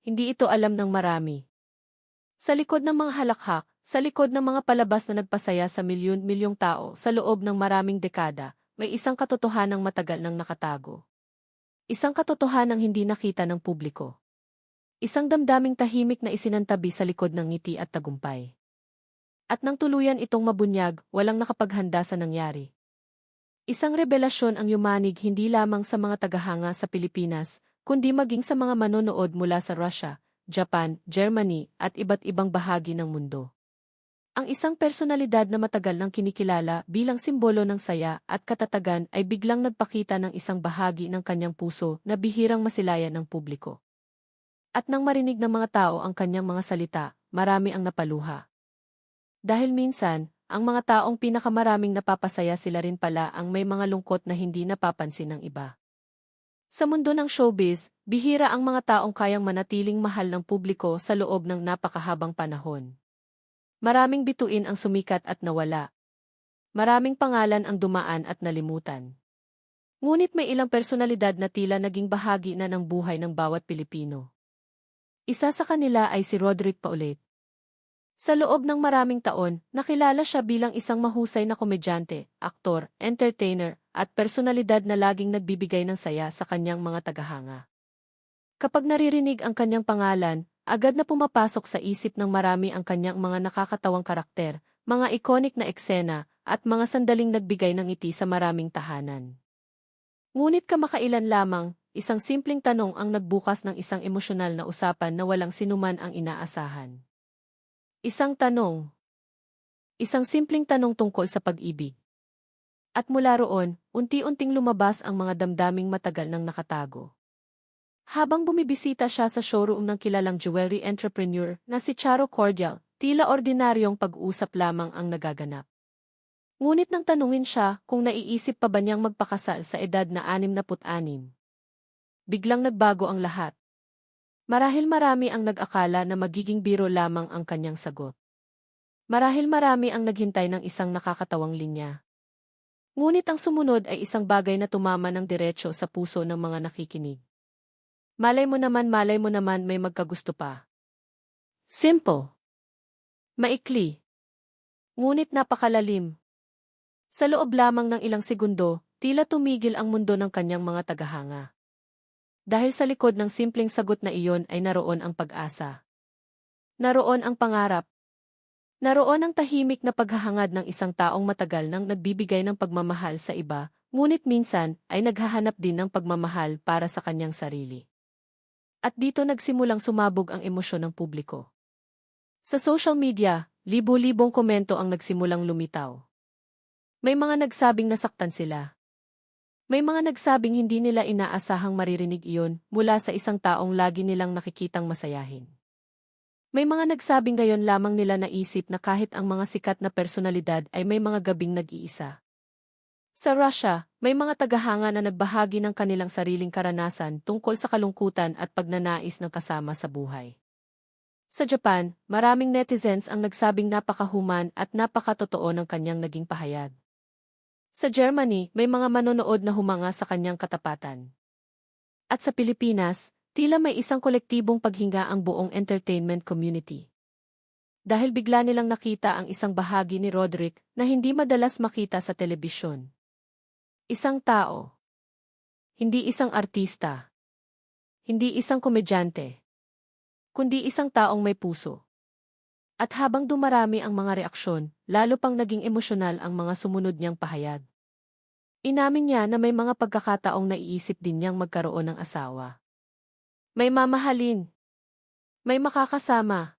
hindi ito alam ng marami. Sa likod ng mga halakhak, sa likod ng mga palabas na nagpasaya sa milyon-milyong tao sa loob ng maraming dekada, may isang katotohanang matagal nang nakatago. Isang katotohanang hindi nakita ng publiko. Isang damdaming tahimik na isinantabi sa likod ng ngiti at tagumpay. At nang tuluyan itong mabunyag, walang nakapaghanda sa nangyari. Isang revelasyon ang yumanig hindi lamang sa mga tagahanga sa Pilipinas, kundi maging sa mga manonood mula sa Russia, Japan, Germany, at iba't ibang bahagi ng mundo. Ang isang personalidad na matagal nang kinikilala bilang simbolo ng saya at katatagan ay biglang nagpakita ng isang bahagi ng kanyang puso na bihirang masilayan ng publiko. At nang marinig ng mga tao ang kanyang mga salita, marami ang napaluha. Dahil minsan, ang mga taong pinakamaraming napapasaya sila rin pala ang may mga lungkot na hindi napapansin ng iba. Sa mundo ng showbiz, bihira ang mga taong kayang manatiling mahal ng publiko sa loob ng napakahabang panahon. Maraming bituin ang sumikat at nawala. Maraming pangalan ang dumaan at nalimutan. Ngunit may ilang personalidad na tila naging bahagi na ng buhay ng bawat Pilipino. Isa sa kanila ay si Roderick Paulet. Sa loob ng maraming taon, nakilala siya bilang isang mahusay na komedyante, aktor, entertainer, at personalidad na laging nagbibigay ng saya sa kanyang mga tagahanga. Kapag naririnig ang kanyang pangalan, agad na pumapasok sa isip ng marami ang kanyang mga nakakatawang karakter, mga iconic na eksena, at mga sandaling nagbigay ng ngiti sa maraming tahanan. Ngunit kamakailan lamang, isang simpleng tanong ang nagbukas ng isang emosyonal na usapan na walang sinuman ang inaasahan. Isang tanong. Isang simpleng tanong tungkol sa pag-ibig. At mula roon, unti-unting lumabas ang mga damdaming matagal nang nakatago. Habang bumibisita siya sa showroom ng kilalang jewelry entrepreneur na si Charo Cordial, tila ordinaryong pag-usap lamang ang nagaganap. Ngunit nang tanungin siya kung naiisip pa ba niyang magpakasal sa edad na 66, biglang nagbago ang lahat. Marahil marami ang nag-akala na magiging biro lamang ang kanyang sagot. Marahil marami ang naghintay ng isang nakakatawang linya. Ngunit ang sumunod ay isang bagay na tumama ng diretso sa puso ng mga nakikinig. Malay mo naman may magkagusto pa. Simple. Maikli. Ngunit napakalalim. Sa loob lamang ng ilang segundo, tila tumigil ang mundo ng kanyang mga tagahanga. Dahil sa likod ng simpleng sagot na iyon ay naroon ang pag-asa. Naroon ang pangarap. Naroon ang tahimik na paghahangad ng isang taong matagal nang nagbibigay ng pagmamahal sa iba, ngunit minsan ay naghahanap din ng pagmamahal para sa kanyang sarili. At dito nagsimulang sumabog ang emosyon ng publiko. Sa social media, libo-libong komento ang nagsimulang lumitaw. May mga nagsabing nasaktan sila. May mga nagsabing hindi nila inaasahang maririnig iyon mula sa isang taong lagi nilang nakikitang masayahin. May mga nagsabing gayon lamang nila naisip na kahit ang mga sikat na personalidad ay may mga gabing nag-iisa. Sa Russia, may mga tagahanga na nagbahagi ng kanilang sariling karanasan tungkol sa kalungkutan at pagnanais ng kasama sa buhay. Sa Japan, maraming netizens ang nagsabing napakahuman at napakatotoo ng kanyang naging pahayag. Sa Germany, may mga manonood na humanga sa kanyang katapatan. At sa Pilipinas, tila may isang kolektibong paghinga ang buong entertainment community. Dahil bigla nilang nakita ang isang bahagi ni Roderick na hindi madalas makita sa telebisyon. Isang tao. Hindi isang artista. Hindi isang komedyante. Kundi isang taong may puso. At habang dumarami ang mga reaksyon, lalo pang naging emosyonal ang mga sumunod niyang pahayag. Inamin niya na may mga pagkakataong naiisip din niyang magkaroon ng asawa. May mamahalin. May makakasama.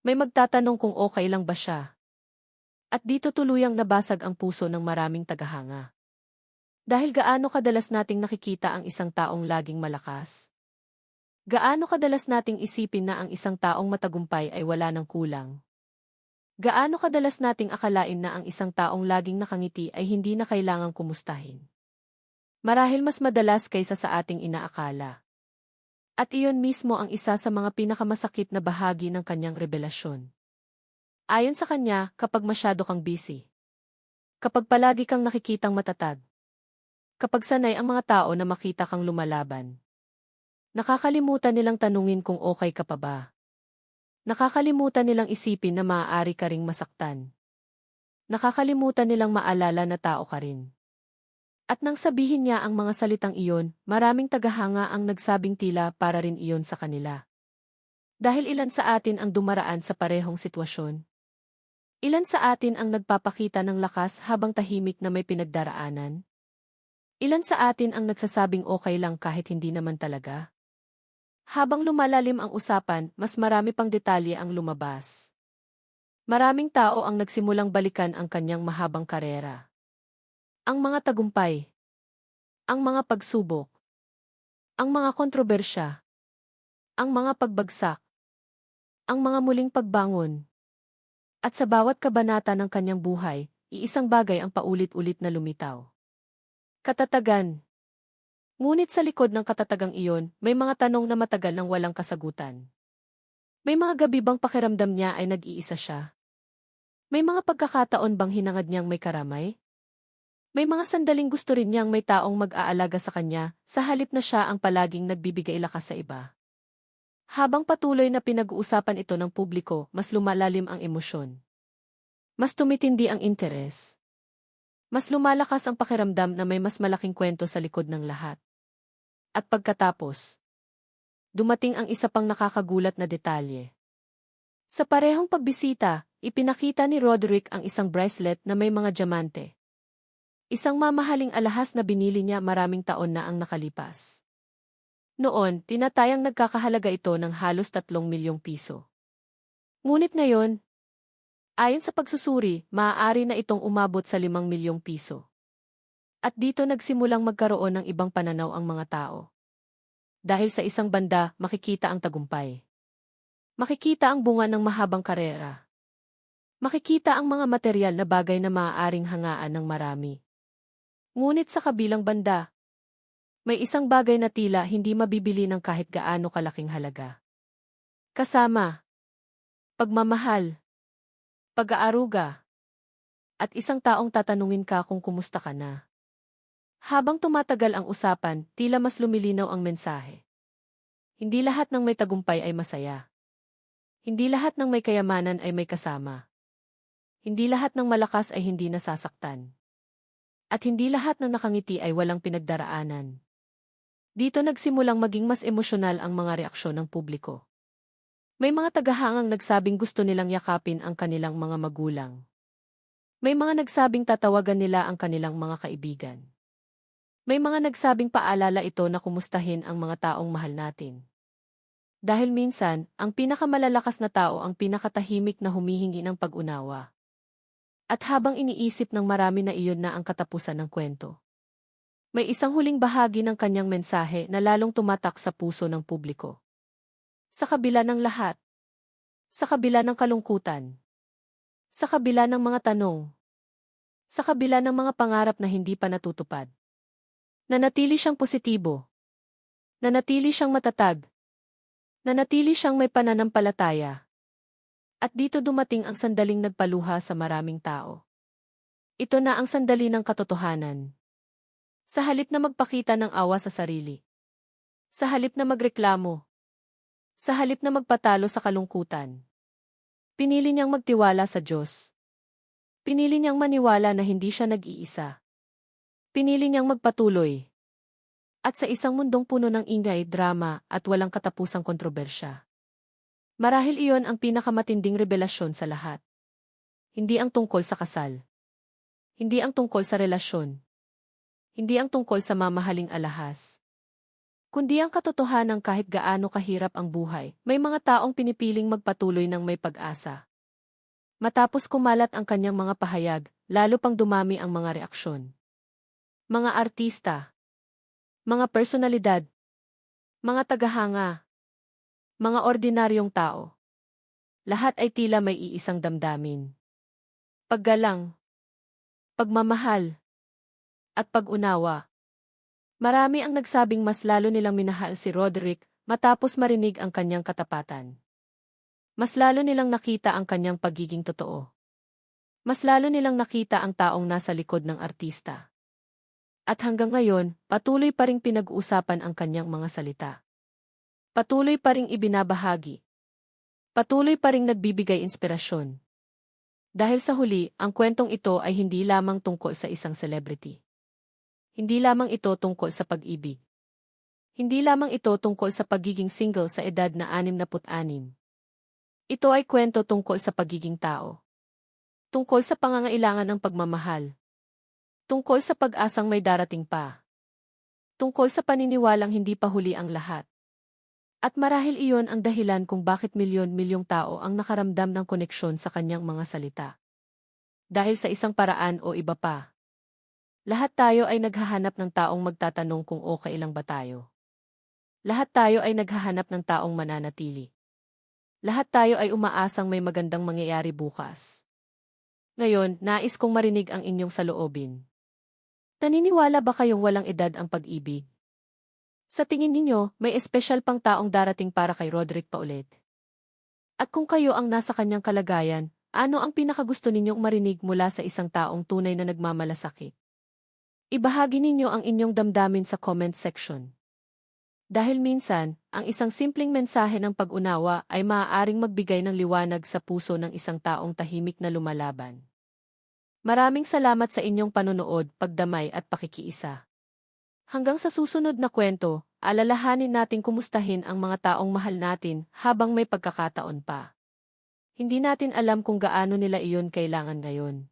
May magtatanong kung okay lang ba siya. At dito tuluyang nabasag ang puso ng maraming tagahanga. Dahil gaano kadalas nating nakikita ang isang taong laging malakas? Gaano kadalas nating isipin na ang isang taong matagumpay ay wala ng kulang? Gaano kadalas nating akalain na ang isang taong laging nakangiti ay hindi na kailangang kumustahin? Marahil mas madalas kaysa sa ating inaakala. At iyon mismo ang isa sa mga pinakamasakit na bahagi ng kanyang revelasyon. Ayon sa kanya, kapag masyado kang busy. Kapag palagi kang nakikitang matatag. Kapag sanay ang mga tao na makita kang lumalaban. Nakakalimutan nilang tanungin kung okay ka pa ba. Nakakalimutan nilang isipin na maaari ka ring masaktan. Nakakalimutan nilang maalala na tao ka rin. At nang sabihin niya ang mga salitang iyon, maraming tagahanga ang nagsabing tila para rin iyon sa kanila. Dahil ilan sa atin ang dumaraan sa parehong sitwasyon? Ilan sa atin ang nagpapakita ng lakas habang tahimik na may pinagdaraanan? Ilan sa atin ang nagsasabing okay lang kahit hindi naman talaga? Habang lumalalim ang usapan, mas marami pang detalye ang lumabas. Maraming tao ang nagsimulang balikan ang kanyang mahabang karera. Ang mga tagumpay, ang mga pagsubok, ang mga kontrobersya, ang mga pagbagsak, ang mga muling pagbangon. At sa bawat kabanata ng kanyang buhay, iisang bagay ang paulit-ulit na lumitaw. Katatagan. Ngunit sa likod ng katatagang iyon, may mga tanong na matagal nang walang kasagutan. May mga gabi bang pakiramdam niya ay nag-iisa siya? May mga pagkakataon bang hinangad niyang may karamay? May mga sandaling gusto rin niyang may taong mag-aalaga sa kanya, sa halip na siya ang palaging nagbibigay lakas sa iba. Habang patuloy na pinag-uusapan ito ng publiko, mas lumalalim ang emosyon. Mas tumitindi ang interes. Mas lumalakas ang pakiramdam na may mas malaking kwento sa likod ng lahat. At pagkatapos, dumating ang isa pang nakakagulat na detalye. Sa parehong pagbisita, ipinakita ni Roderick ang isang bracelet na may mga diamante. Isang mamahaling alahas na binili niya maraming taon na ang nakalipas. Noon, tinatayang nagkakahalaga ito ng halos 3 milyong piso. Ngunit ngayon, ayon sa pagsusuri, maaari na itong umabot sa 5 milyong piso. At dito nagsimulang magkaroon ng ibang pananaw ang mga tao. Dahil sa isang banda, makikita ang tagumpay. Makikita ang bunga ng mahabang karera. Makikita ang mga material na bagay na maaaring hangaan ng marami. Ngunit sa kabilang banda, may isang bagay na tila hindi mabibili ng kahit gaano kalaking halaga. Kasama, pagmamahal, pag-aaruga, at isang taong tatanungin ka kung kumusta ka na. Habang tumatagal ang usapan, tila mas lumilinaw ang mensahe. Hindi lahat ng may tagumpay ay masaya. Hindi lahat ng may kayamanan ay may kasama. Hindi lahat ng malakas ay hindi nasasaktan. At hindi lahat ng nakangiti ay walang pinagdaraanan. Dito nagsimulang maging mas emosyonal ang mga reaksyon ng publiko. May mga tagahangang nagsabing gusto nilang yakapin ang kanilang mga magulang. May mga nagsabing tatawagan nila ang kanilang mga kaibigan. May mga nagsabing paalala ito na kumustahin ang mga taong mahal natin. Dahil minsan, ang pinakamalalakas na tao ang pinakatahimik na humihingi ng pag-unawa. At habang iniisip ng marami na iyon na ang katapusan ng kwento, may isang huling bahagi ng kanyang mensahe na lalong tumatak sa puso ng publiko. Sa kabila ng lahat, sa kabila ng kalungkutan, sa kabila ng mga tanong, sa kabila ng mga pangarap na hindi pa natutupad, nanatili siyang positibo, nanatili siyang matatag, nanatili siyang may pananampalataya. At dito dumating ang sandaling nagpaluha sa maraming tao. Ito na ang sandali ng katotohanan. Sa halip na magpakita ng awa sa sarili. Sa halip na magreklamo. Sa halip na magpatalo sa kalungkutan. Pinili niyang magtiwala sa Diyos. Pinili niyang maniwala na hindi siya nag-iisa. Pinili niyang magpatuloy. At sa isang mundong puno ng ingay, drama, at walang katapusang kontrobersya. Marahil iyon ang pinakamatinding revelasyon sa lahat. Hindi ang tungkol sa kasal. Hindi ang tungkol sa relasyon. Hindi ang tungkol sa mamahaling alahas. Kundi ang katotohanan kahit gaano kahirap ang buhay, may mga taong pinipiling magpatuloy ng may pag-asa. Matapos kumalat ang kanyang mga pahayag, lalo pang dumami ang mga reaksyon. Mga artista, mga personalidad, mga tagahanga, mga ordinaryong tao. Lahat ay tila may iisang damdamin. Paggalang, pagmamahal, at pag-unawa. Marami ang nagsabing mas lalo nilang minahal si Roderick matapos marinig ang kanyang katapatan. Mas lalo nilang nakita ang kanyang pagiging totoo. Mas lalo nilang nakita ang taong nasa likod ng artista. At hanggang ngayon, patuloy pa ring pinag-uusapan ang kanyang mga salita. Patuloy pa ring ibinabahagi. Patuloy pa ring nagbibigay inspirasyon. Dahil sa huli, ang kwentong ito ay hindi lamang tungkol sa isang celebrity. Hindi lamang ito tungkol sa pag-ibig. Hindi lamang ito tungkol sa pagiging single sa edad na 66. Ito ay kwento tungkol sa pagiging tao. Tungkol sa pangangailangan ng pagmamahal. Tungkol sa pag-asang may darating pa. Tungkol sa paniniwalang hindi pa huli ang lahat. At marahil iyon ang dahilan kung bakit milyon-milyong tao ang nakaramdam ng koneksyon sa kanyang mga salita. Dahil sa isang paraan o iba pa. Lahat tayo ay naghahanap ng taong magtatanong kung okay lang ba tayo. Lahat tayo ay naghahanap ng taong mananatili. Lahat tayo ay umaasang may magandang mangyayari bukas. Ngayon, nais kong marinig ang inyong saloobin. Naniniwala ba kayong walang edad ang pag-ibig? Sa tingin ninyo, may espesyal pang taong darating para kay Roderick pa ulit? At kung kayo ang nasa kanyang kalagayan, ano ang pinakagusto ninyong marinig mula sa isang taong tunay na nagmamalasakit? Ibahagi ninyo ang inyong damdamin sa comment section. Dahil minsan, ang isang simpleng mensahe ng pag-unawa ay maaaring magbigay ng liwanag sa puso ng isang taong tahimik na lumalaban. Maraming salamat sa inyong panonood, pagdamay at pakikiisa. Hanggang sa susunod na kwento, alalahanin nating kumustahin ang mga taong mahal natin habang may pagkakataon pa. Hindi natin alam kung gaano nila iyon kailangan ngayon.